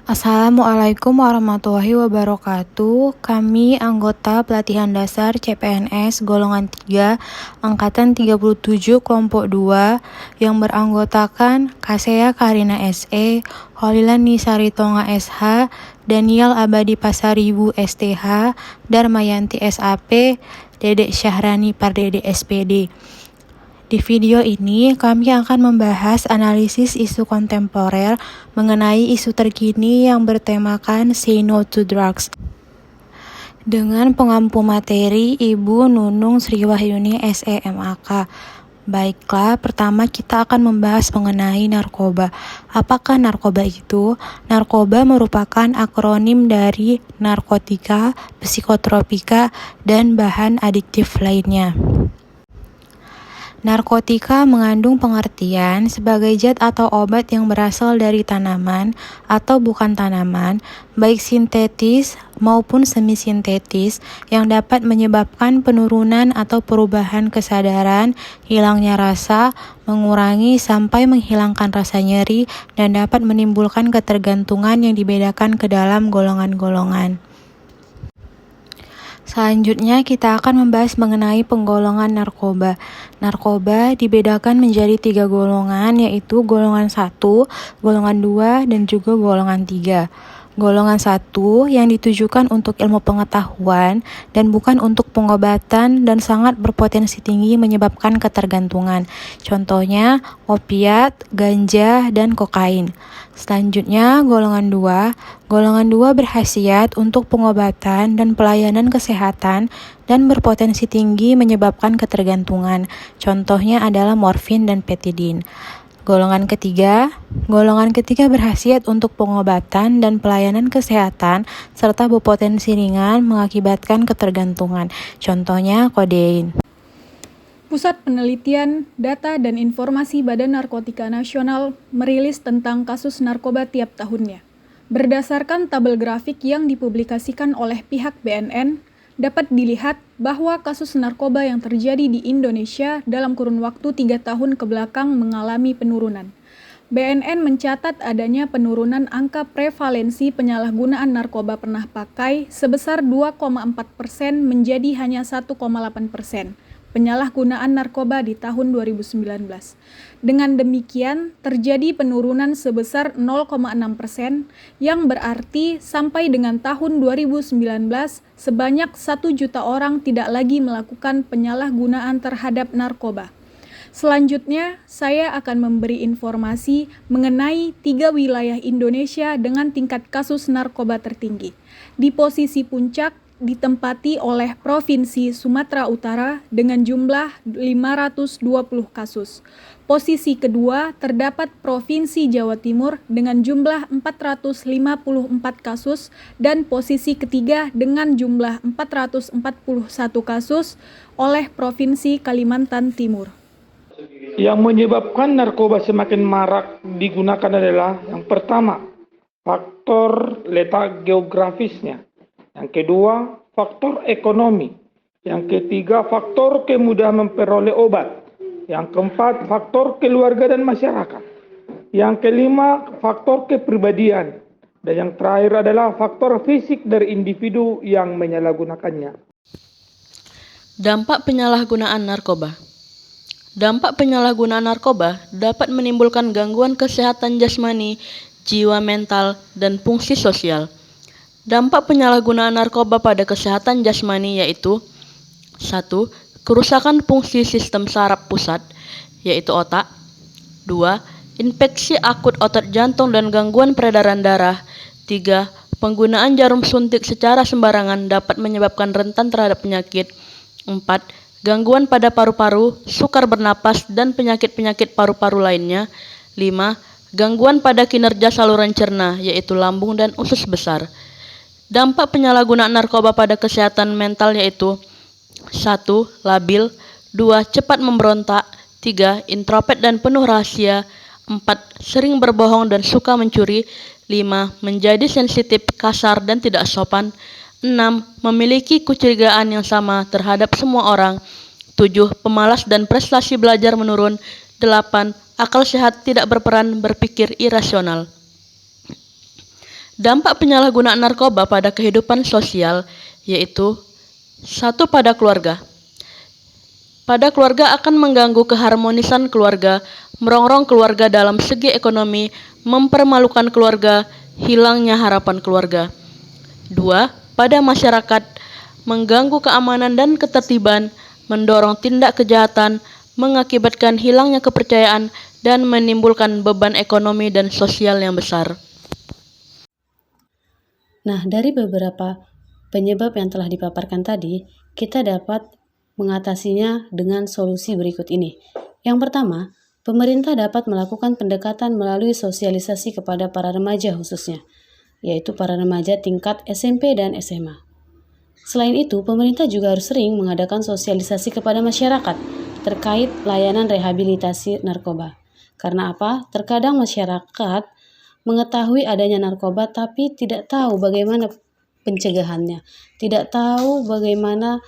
Assalamualaikum warahmatullahi wabarakatuh. Kami anggota pelatihan dasar CPNS golongan 3 angkatan 37 kelompok 2 yang beranggotakan Kasea Karina SE, Holilan Nisari Tonga SH, Daniel Abadi Pasaribu STH, Darmayanti SAP, Dedek Syahrani Pardede SPD. Di video ini, kami akan membahas analisis isu kontemporer mengenai isu terkini yang bertemakan Say No to Drugs. Dengan pengampu materi Ibu Nunung Sriwahyuni SEMAK. Baiklah, pertama kita akan membahas mengenai narkoba. Apakah narkoba itu? Narkoba merupakan akronim dari narkotika, psikotropika, dan bahan adiktif lainnya. Narkotika mengandung pengertian sebagai zat atau obat yang berasal dari tanaman atau bukan tanaman, baik sintetis maupun semi-sintetis, yang dapat menyebabkan penurunan atau perubahan kesadaran, hilangnya rasa, mengurangi sampai menghilangkan rasa nyeri, dan dapat menimbulkan ketergantungan yang dibedakan ke dalam golongan-golongan. Selanjutnya kita akan membahas mengenai penggolongan narkoba. Narkoba dibedakan menjadi 3 golongan, yaitu golongan 1, golongan 2, dan juga golongan 3. Golongan 1 yang ditujukan untuk ilmu pengetahuan dan bukan untuk pengobatan dan sangat berpotensi tinggi menyebabkan ketergantungan. Contohnya opiat, ganja, dan kokain. Selanjutnya golongan 2. Golongan 2 berkhasiat untuk pengobatan dan pelayanan kesehatan dan berpotensi tinggi menyebabkan ketergantungan. Contohnya adalah morfin dan petidin. Golongan ketiga berkhasiat untuk pengobatan dan pelayanan kesehatan serta berpotensi ringan mengakibatkan ketergantungan. Contohnya kodein. Pusat Penelitian, Data dan Informasi Badan Narkotika Nasional merilis tentang kasus narkoba tiap tahunnya. Berdasarkan tabel grafik yang dipublikasikan oleh pihak BNN, dapat dilihat bahwa kasus narkoba yang terjadi di Indonesia dalam kurun waktu 3 tahun kebelakang mengalami penurunan. BNN mencatat adanya penurunan angka prevalensi penyalahgunaan narkoba pernah pakai sebesar 2,4% menjadi hanya 1,8%. Penyalahgunaan narkoba di tahun 2019. Dengan demikian, terjadi penurunan sebesar 0,6%, yang berarti sampai dengan tahun 2019, sebanyak 1 juta orang tidak lagi melakukan penyalahgunaan terhadap narkoba. Selanjutnya, saya akan memberi informasi mengenai 3 wilayah Indonesia dengan tingkat kasus narkoba tertinggi. Di posisi puncak, ditempati oleh Provinsi Sumatera Utara dengan jumlah 520 kasus. Posisi kedua terdapat Provinsi Jawa Timur dengan jumlah 454 kasus dan posisi ketiga dengan jumlah 441 kasus oleh Provinsi Kalimantan Timur. Yang menyebabkan narkoba semakin marak digunakan adalah yang pertama, faktor letak geografisnya. Yang kedua, faktor ekonomi. Yang ketiga, faktor kemudahan memperoleh obat. Yang keempat, faktor keluarga dan masyarakat. Yang kelima, faktor kepribadian. Dan yang terakhir adalah faktor fisik dari individu yang menyalahgunakannya. Dampak penyalahgunaan narkoba. Dampak penyalahgunaan narkoba dapat menimbulkan gangguan kesehatan jasmani, jiwa, mental, dan fungsi sosial. Dampak penyalahgunaan narkoba pada kesehatan jasmani yaitu 1. Kerusakan fungsi sistem saraf pusat, yaitu otak. 2. Infeksi akut otot jantung dan gangguan peredaran darah. 3. Penggunaan jarum suntik secara sembarangan dapat menyebabkan rentan terhadap penyakit. 4. Gangguan pada paru-paru, sukar bernapas, dan penyakit-penyakit paru-paru lainnya. 5. Gangguan pada kinerja saluran cerna, yaitu lambung dan usus besar. Dampak penyalahgunaan narkoba pada kesehatan mental yaitu 1. Labil. 2. Cepat memberontak. 3. Introvert dan penuh rahasia. 4. Sering berbohong dan suka mencuri. 5. Menjadi sensitif, kasar, dan tidak sopan. 6. Memiliki kecurigaan yang sama terhadap semua orang. 7. Pemalas dan prestasi belajar menurun. 8. Akal sehat tidak berperan berpikir irasional. Dampak penyalahgunaan narkoba pada kehidupan sosial yaitu 1. Pada keluarga. Pada keluarga akan mengganggu keharmonisan keluarga, merongrong keluarga dalam segi ekonomi, mempermalukan keluarga, hilangnya harapan keluarga. 2. Pada masyarakat, mengganggu keamanan dan ketertiban, mendorong tindak kejahatan, mengakibatkan hilangnya kepercayaan, dan menimbulkan beban ekonomi dan sosial yang besar. Nah, dari beberapa penyebab yang telah dipaparkan tadi, kita dapat mengatasinya dengan solusi berikut ini. Yang pertama, pemerintah dapat melakukan pendekatan melalui sosialisasi kepada para remaja khususnya, yaitu para remaja tingkat SMP dan SMA. Selain itu, pemerintah juga harus sering mengadakan sosialisasi kepada masyarakat terkait layanan rehabilitasi narkoba. Karena apa? Terkadang masyarakat mengetahui adanya narkoba tapi tidak tahu bagaimana pencegahannya, tidak tahu bagaimana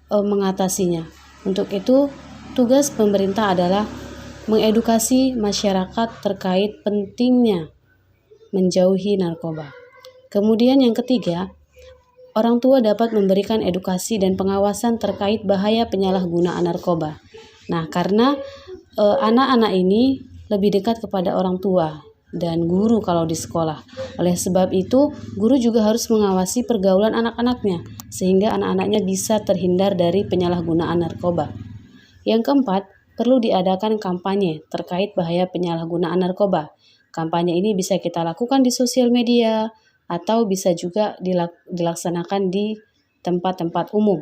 mengatasinya. Untuk itu, tugas pemerintah adalah mengedukasi masyarakat terkait pentingnya menjauhi narkoba. Kemudian yang ketiga, orang tua dapat memberikan edukasi dan pengawasan terkait bahaya penyalahgunaan narkoba. Nah, karena anak-anak ini lebih dekat kepada orang tua dan guru kalau di sekolah. Oleh sebab itu, guru juga harus mengawasi pergaulan anak-anaknya, sehingga anak-anaknya bisa terhindar dari penyalahgunaan narkoba. Yang keempat, perlu diadakan kampanye terkait bahaya penyalahgunaan narkoba. Kampanye ini bisa kita lakukan di sosial media, atau bisa juga dilaksanakan di tempat-tempat umum.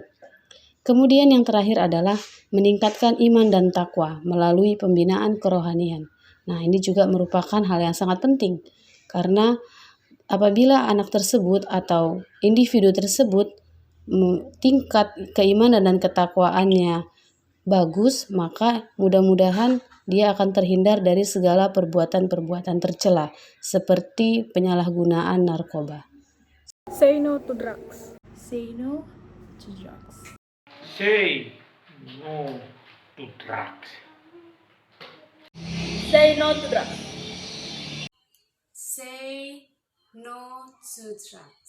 Kemudian yang terakhir adalah meningkatkan iman dan takwa melalui pembinaan kerohanian. Nah, ini juga merupakan hal yang sangat penting, karena apabila anak tersebut atau individu tersebut tingkat keimanan dan ketakwaannya bagus, maka mudah-mudahan dia akan terhindar dari segala perbuatan-perbuatan tercela seperti penyalahgunaan narkoba. Say no to drugs. Say no to drugs. Say no to drugs. Say no to drugs. Say no to drugs.